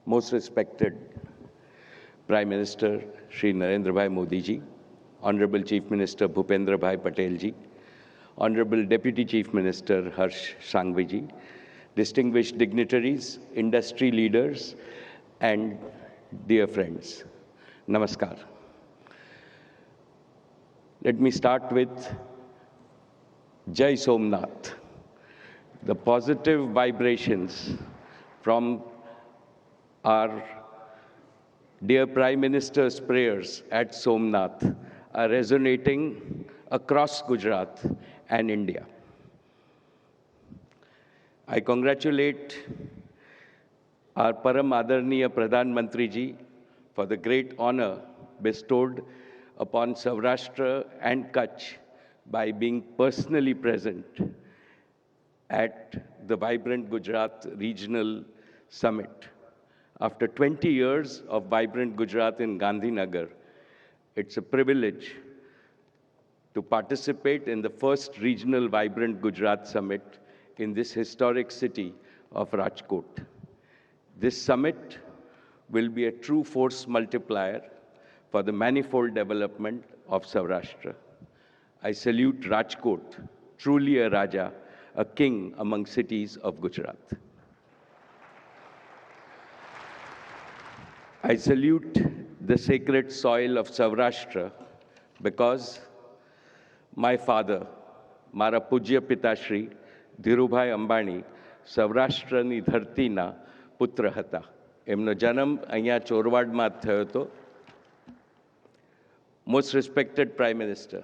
Most respected Prime Minister Shri Narendra Bhai Modi ji, Honorable Chief Minister Bhupendra Bhai Patel ji, Honorable Deputy Chief Minister Harsh Sanghvi ji, distinguished dignitaries, industry leaders, and dear friends, Namaskar. Let me start with Jai Somnath. The positive vibrations from our dear Prime Minister's prayers at Somnath are resonating across Gujarat and India. I congratulate our Param Adarniya Pradhan Mantri ji for the great honor bestowed upon Saurashtra and Kutch by being personally present at the Vibrant Gujarat Regional Summit. After 20 years of Vibrant Gujarat in Gandhinagar, it's a privilege to participate in the first regional Vibrant Gujarat Summit in this historic city of Rajkot. This summit will be a true force multiplier for the manifold development of Saurashtra. I salute Rajkot, truly a Raja, a king among cities of Gujarat. I salute the sacred soil of Saurashtra because my father, Mara Pujya Pitashri, Dhirubhai Ambani, સૌરાષ્ટ્રની ધરતીના પુત્ર હતા. એમનો જન્મ અહીંયા ચોરવાડમાં થયો હતો. Most respected Prime Minister,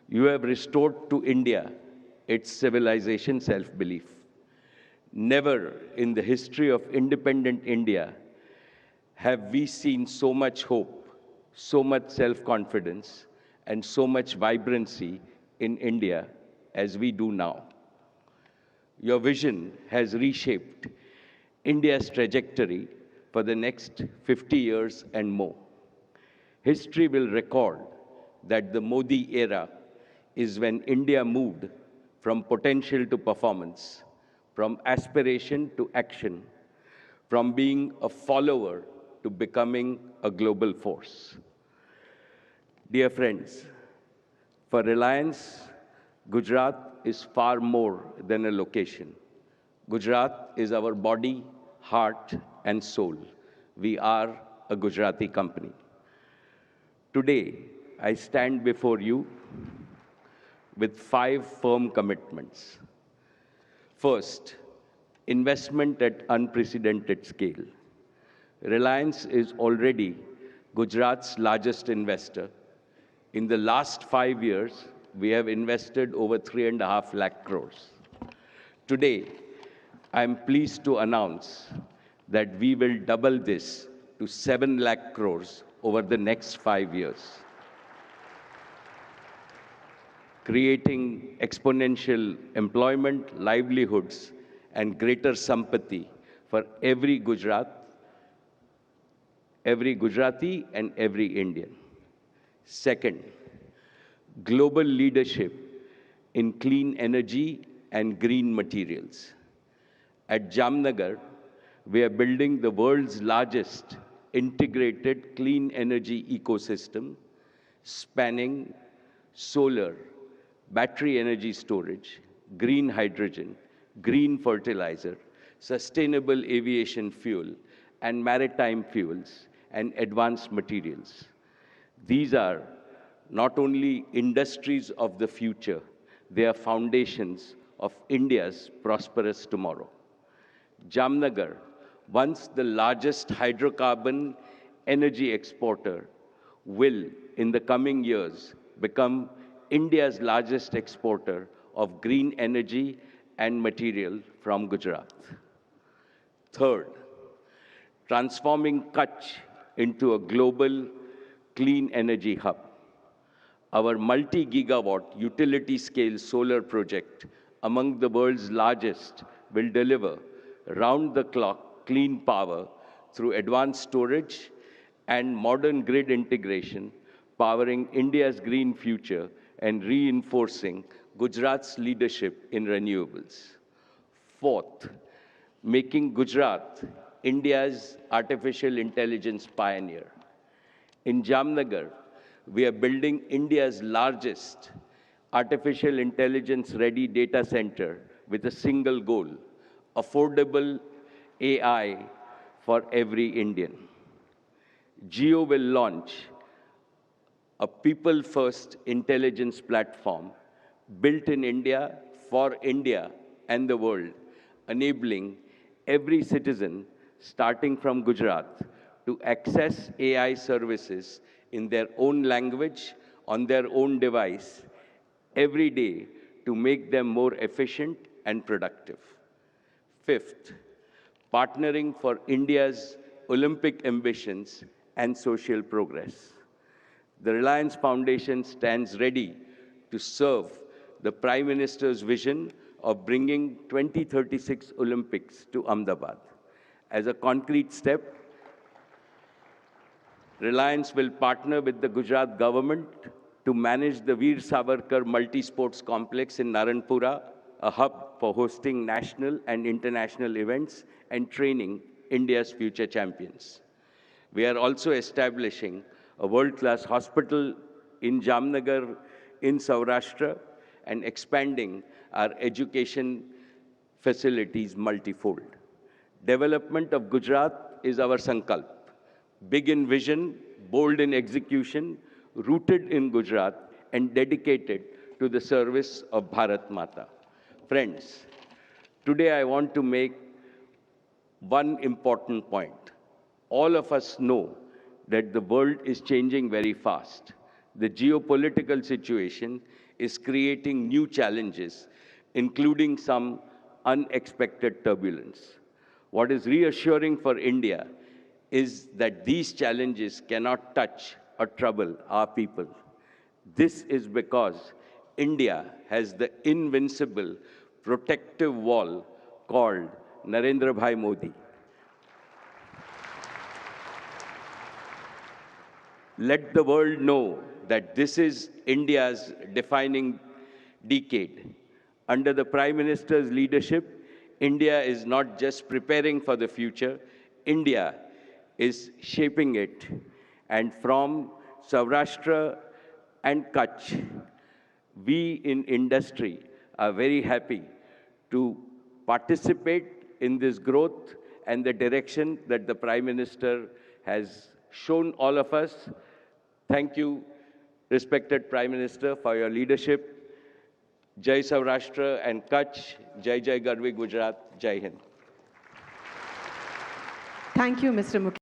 you have restored to India its civilization self-belief. Never in the history of independent India have we seen so much hope, so much self-confidence, and so much vibrancy in India as we do now. Your vision has reshaped India's trajectory for the next 50 years and more. History will record that the Modi era is when India moved from potential to performance, from aspiration to action, from being a follower to becoming a global force. Dear friends, for Reliance, Gujarat is far more than a location. Gujarat is our body, heart, and soul. We are a Gujarati company. Today, I stand before you with 5 firm commitments. First, investment at unprecedented scale. Reliance is already Gujarat's largest investor. In the last 5 years, we have invested over 3.5 lakh crores. Today, I am pleased to announce that we will double this to 7 lakh crores over the next 5 years, creating exponential employment, livelihoods, and greater sampati for every Gujarati and every Indian. Second, global leadership in clean energy and green materials. At Jamnagar, we are building the world's largest integrated clean energy ecosystem, spanning solar, battery energy storage, green hydrogen, green fertilizer, sustainable aviation fuel, and maritime fuels and advanced materials. These are not only industries of the future, they are foundations of India's prosperous tomorrow. Jamnagar, once the largest hydrocarbon energy exporter, will, in the coming years, become India's largest exporter of green energy and material from Gujarat. Third, transforming Kutch into a global clean energy hub. Our multi-gigawatt utility-scale solar project, among the world's largest, will deliver round-the-clock clean power through advanced storage and modern grid integration, powering India's green future and reinforcing Gujarat's leadership in renewables. Fourth, making Gujarat India's artificial intelligence pioneer. In Jamnagar, we are building India's largest artificial intelligence ready data center with a single goal: affordable AI for every Indian. Geo will launch a people first intelligence platform built in India for India and the world, enabling every citizen, starting from Gujarat, to access AI services in their own language, on their own device, every day to make them more efficient and productive. Fifth, partnering for India's Olympic ambitions and social progress. The Reliance Foundation stands ready to serve the Prime Minister's vision of bringing 2036 Olympics to Ahmedabad. As a concrete step, Reliance will partner with the Gujarat government to manage the Veer Savarkar Multi-Sports Complex in Naranpura, a hub for hosting national and international events and training India's future champions. We are also establishing a world-class hospital in Jamnagar in Saurashtra and expanding our education facilities multifold. Development of Gujarat is our sankalp. Big in vision, bold in execution, rooted in Gujarat and dedicated to the service of Bharat Mata. Friends, today I want to make one important point. All of us know that the world is changing very fast. The geopolitical situation is creating new challenges, including some unexpected turbulence. What is reassuring for India is that these challenges cannot touch or trouble our people. This is because India has the invincible protective wall called Narendra Bhai Modi. Let the world know that this is India's defining decade. Under the Prime Minister's leadership, India is not just preparing for the future, India is shaping it. And from Saurashtra and Kutch, we in industry are very happy to participate in this growth and the direction that the Prime Minister has shown all of us. Thank you, respected Prime Minister, for your leadership. Jai Saurashtra and Kutch, Jai Jai Garvi Gujarat, Jai Hind. Thank you, Mr. Mukherjee.